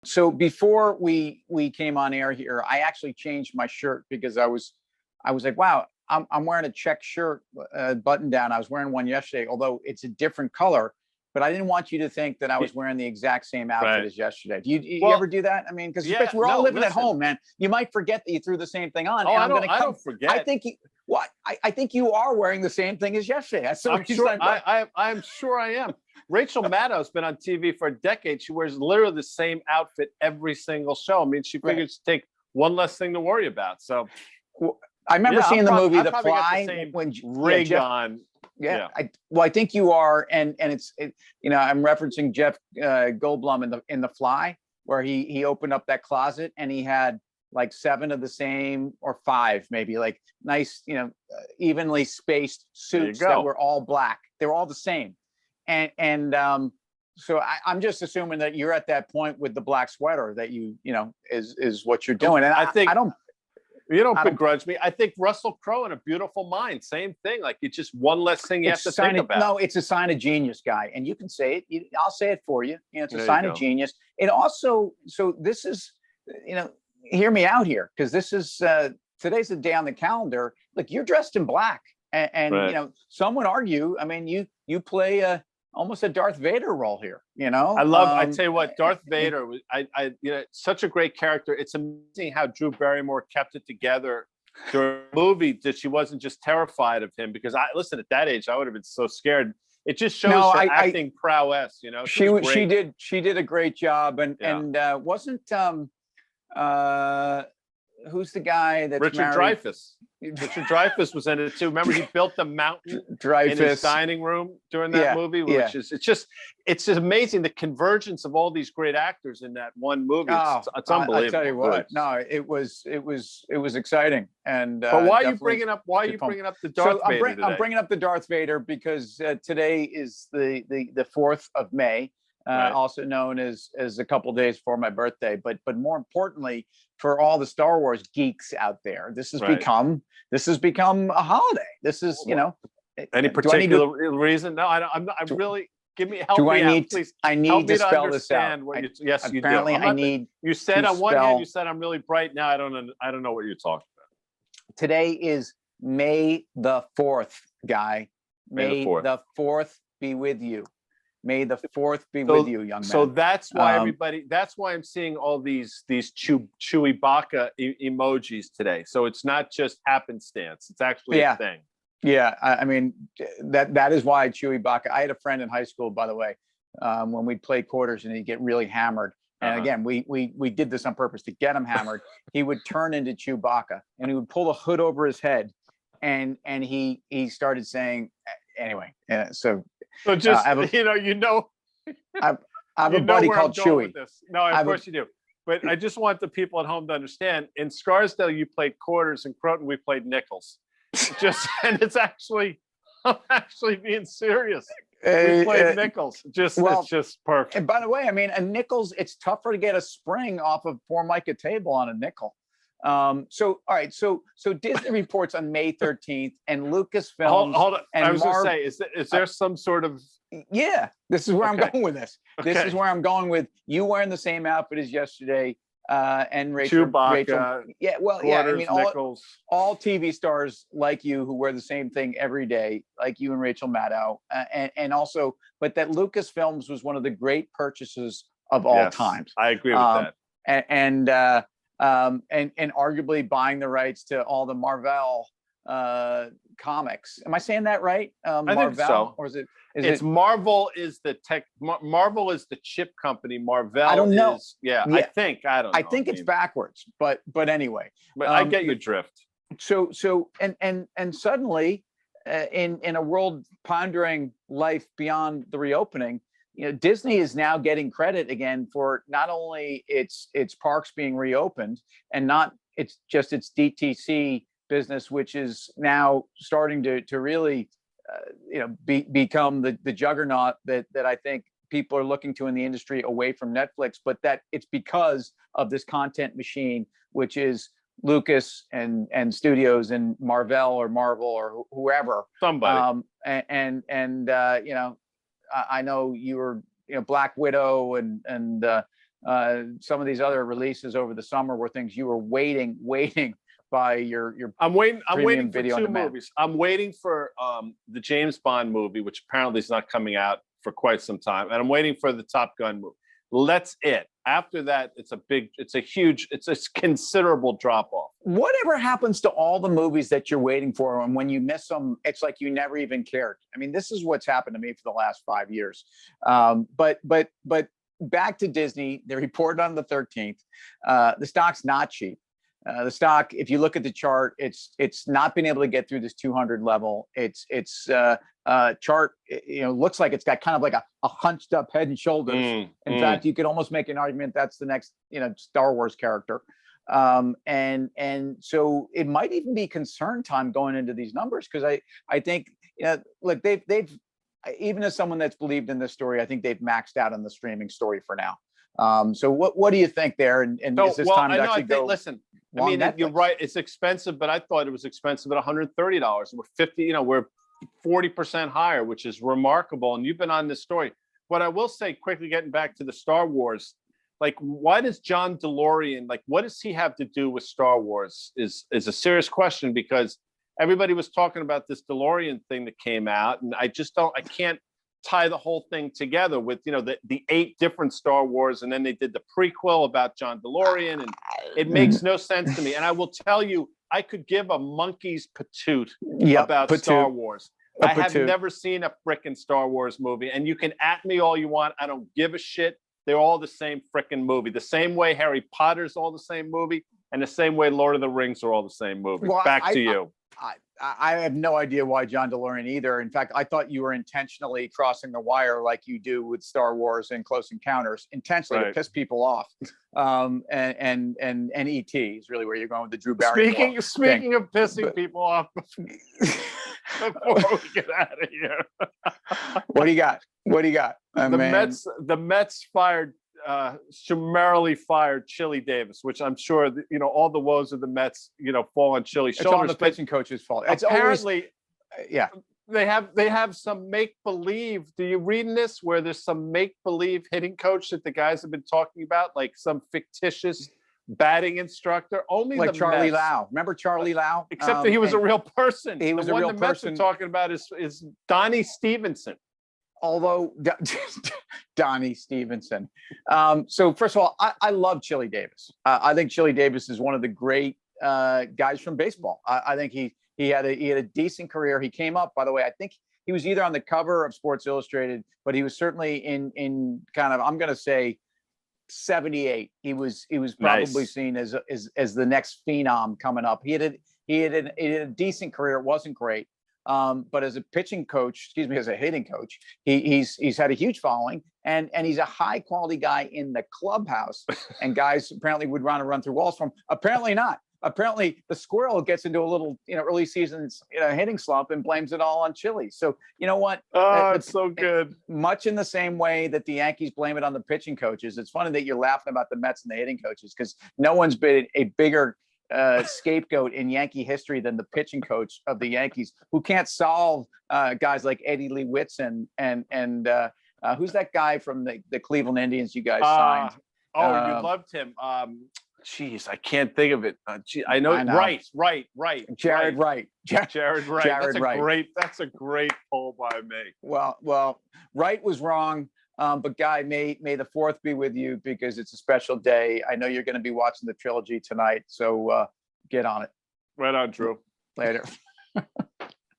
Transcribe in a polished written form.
So before we came on air here, I actually changed my shirt because I was like, wow, I'm wearing a check shirt, button down. I was wearing one yesterday, although it's a different color. But I didn't want you to think that I was wearing the exact same outfit Right. as yesterday. Do you Well, ever do that? I mean, because yeah, we're all no, living at listen. home, man. You might forget that you threw the same thing on, Oh, and I I'm going don't to I come. don't I forget. think you, what I think you are wearing the same thing as yesterday. That's the I'm reason sure I'm sure I am. Rachel Maddow's been on TV for a decade. She wears literally the same outfit every single show. I mean, she right. figures to take one less thing to worry about. So Well, I remember yeah, seeing the movie I The probably got the Fly same when rig Jeff. on. Yeah, Yeah. I think you are, and I'm referencing Jeff Goldblum in the Fly, where he opened up that closet and he had like 7 of the same, or 5 maybe, like nice, evenly spaced There you suits that go. were all black. They were all the same, and so I'm just assuming that you're at that point with the black sweater that is what you're doing, and I think I don't. you don't I don't begrudge me. I think Russell Crowe in A Beautiful Mind, same thing. Like it's just one less thing you have It's to a sign think of about. no, it's a sign of genius, guy, and you can say it. I'll say it for you. It's a There you sign of go. genius. It also, so this is, hear me out here, because this is today's the day on the calendar. Look, you're dressed in black, and Right. some would argue. I mean, you play almost a Darth Vader role here. I tell you what, Darth Vader was, such a great character. It's amazing how Drew Barrymore kept it together during the movie, that she wasn't just terrified of him, because listen, at that age, I would have been so scared. It just shows No, her acting prowess, She was she great. did a great job, and Yeah. wasn't uh who's the guy that's Richard married? Dreyfuss. Richard Dreyfuss was in it too. Remember, he built the mountain in his Dreyfus. dining room during that Yeah, movie, yeah. which is it's just amazing, the convergence of all these great actors in that one movie. Oh, It's unbelievable. I tell you really. what, no, it was exciting, and But why are you definitely bringing up? Why are you good fun. bringing up the Darth Vader today? I'm bringing up the Darth Vader because today is the 4th of May, Right. also known as a couple days before my birthday. But more importantly, for all the Star Wars geeks out there, this has Right. become a holiday. This is Any particular reason? No, I don't. I'm not. I really help me out, please. I need Help to me spell this out. understand what yes, you do. Apparently, I'm I not need. You said to on one hand, spell- you said I'm really bright. Now I don't know what you're talking about. Today is May the 4th, guy. May the 4th. the 4th be with you. May the 4th be with you, young man. So that's why that's why I'm seeing all these Chewbacca emojis today. So it's not just happenstance. It's actually a thing. Yeah, I mean, that is why Chewbacca. I had a friend in high school, by the way, when we'd play quarters and he'd get really hammered. And again, we did this on purpose to get him hammered. He would turn into Chewbacca and he would pull the hood over his head, and he started saying, anyway. So just I have a buddy called Chewy. No, of course you do. But I just want the people at home to understand. In Scarsdale, you played quarters. In Croton, we played nickels. And I'm actually being serious. We played nickels. It's just perfect. And by the way, I mean, a nickel's, it's tougher to get a spring off of Formica table on a nickel. So all right, so Disney reports on May 13th, and Lucasfilm. Hold on. I was going to say, is there some sort of? Yeah, this is where I'm going with this. Okay. This is where I'm going with you wearing the same outfit as yesterday, and Rachel. Chewbacca. Yeah, well, quarters, yeah. I mean, nickels. all TV stars like you who wear the same thing every day, like you and Rachel Maddow, and also, but that Lucasfilms was one of the great purchases of all times. I agree with that. And arguably buying the rights to all the Marvel comics. Am I saying that right? I think so. Or is it? Marvel is the tech. Marvel is the chip company. Marvel. I don't know. Yeah, I think I don't know. I think it's backwards, but anyway. But I get your drift. So and suddenly, in a world pondering life beyond the reopening, Disney is now getting credit again for not only its parks being reopened, and not it's just its DTC business, which is now starting to really become the juggernaut that I think people are looking to in the industry away from Netflix, but that it's because of this content machine, which is Lucas and studios and Marvel or whoever. Somebody. I know you were, Black Widow and some of these other releases over the summer were things you were waiting by your I'm waiting premium for video on two demand. movies. I'm waiting for the James Bond movie, which apparently is not coming out for quite some time, and I'm waiting for the Top Gun movie. That's it. After that, it's a considerable drop off. Whatever happens to all the movies that you're waiting for, and when you miss them, it's like you never even cared. I mean, this is what's happened to me for the last 5 years. But back to Disney, they reported on the 13th. The stock's not cheap. The stock, if you look at the chart, it's not been able to get through this 200 level. Its chart, looks like it's got kind of like a hunched up head and shoulders. In fact, you could almost make an argument that's the next, Star Wars character. And so it might even be concern time going into these numbers, because I think, look, they've even as someone that's believed in this story, I think they've maxed out on the streaming story for now. So what do you think there? And is this time to actually go? Listen, I mean, Netflix? you're right. It's expensive, but I thought it was expensive at $130. We're 50, we're 40% higher, which is remarkable. And you've been on this story. What I will say quickly, getting back to the Star Wars, like, why does John DeLorean, like, what does he have to do with Star Wars is a serious question, because everybody was talking about this DeLorean thing that came out. And I can't tie the whole thing together with, the 8 different Star Wars. And then they did the prequel about John DeLorean, and it makes no sense to me. And I will tell you, I could give a monkey's patoot about Star Wars. I have never seen a frickin' Star Wars movie, and you can at me all you want. I don't give a shit. They're all the same frickin' movie. The same way Harry Potter's all the same movie, and the same way Lord of the Rings are all the same movie. Well, back to you. I have no idea why John DeLorean either. In fact, I thought you were intentionally crossing the wire like you do with Star Wars and Close Encounters, intentionally to piss people off. And E.T. is really where you're going with the Drew Barrymore. Speaking of pissing people off, before we get out of here, what do you got? The Mets fired. Summarily fired Chili Davis, which I'm sure all the woes of the Mets fall on Chili's shoulders. It's on the pitching coach's fault. It's apparently yeah. They have some make believe. Do you read in this where there's some make believe hitting coach that the guys have been talking about, like some fictitious batting instructor? Only like the Charlie Mets. Lau. Remember Charlie Lau? Except that he was a real person. He was the a one real the Mets person. are talking about is Donnie Stevenson. Although Donnie Stevenson. So first of all, I love Chili Davis. I think Chili Davis is one of the great guys from baseball. I think he had a decent career. He came up, by the way, I think he was either on the cover of Sports Illustrated, but he was certainly in kind of, I'm going to say 78. He was probably seen as the next phenom coming up. He had a decent career. It wasn't great. But as a pitching coach, as a hitting coach, he's had a huge following, and he's a high quality guy in the clubhouse. And guys apparently would run through walls from him. Apparently not. Apparently the squirrel gets into a little early season hitting slump and blames it all on Chili. So you know what? Oh, it's so good. Much in the same way that the Yankees blame it on the pitching coaches. It's funny that you're laughing about the Mets and the hitting coaches, because no one's been a bigger scapegoat in Yankee history than the pitching coach of the Yankees, who can't solve guys like Eddie Lee Whitson and who's that guy from the Cleveland Indians you guys signed? You loved him. Jeez, I can't think of it. I know. Right. Jared Wright. Jared Wright. That's a great poll by me. Well, Wright was wrong. But Guy, may the 4th be with you, because it's a special day. I know you're going to be watching the trilogy tonight, so get on it. Right on, Drew. Later.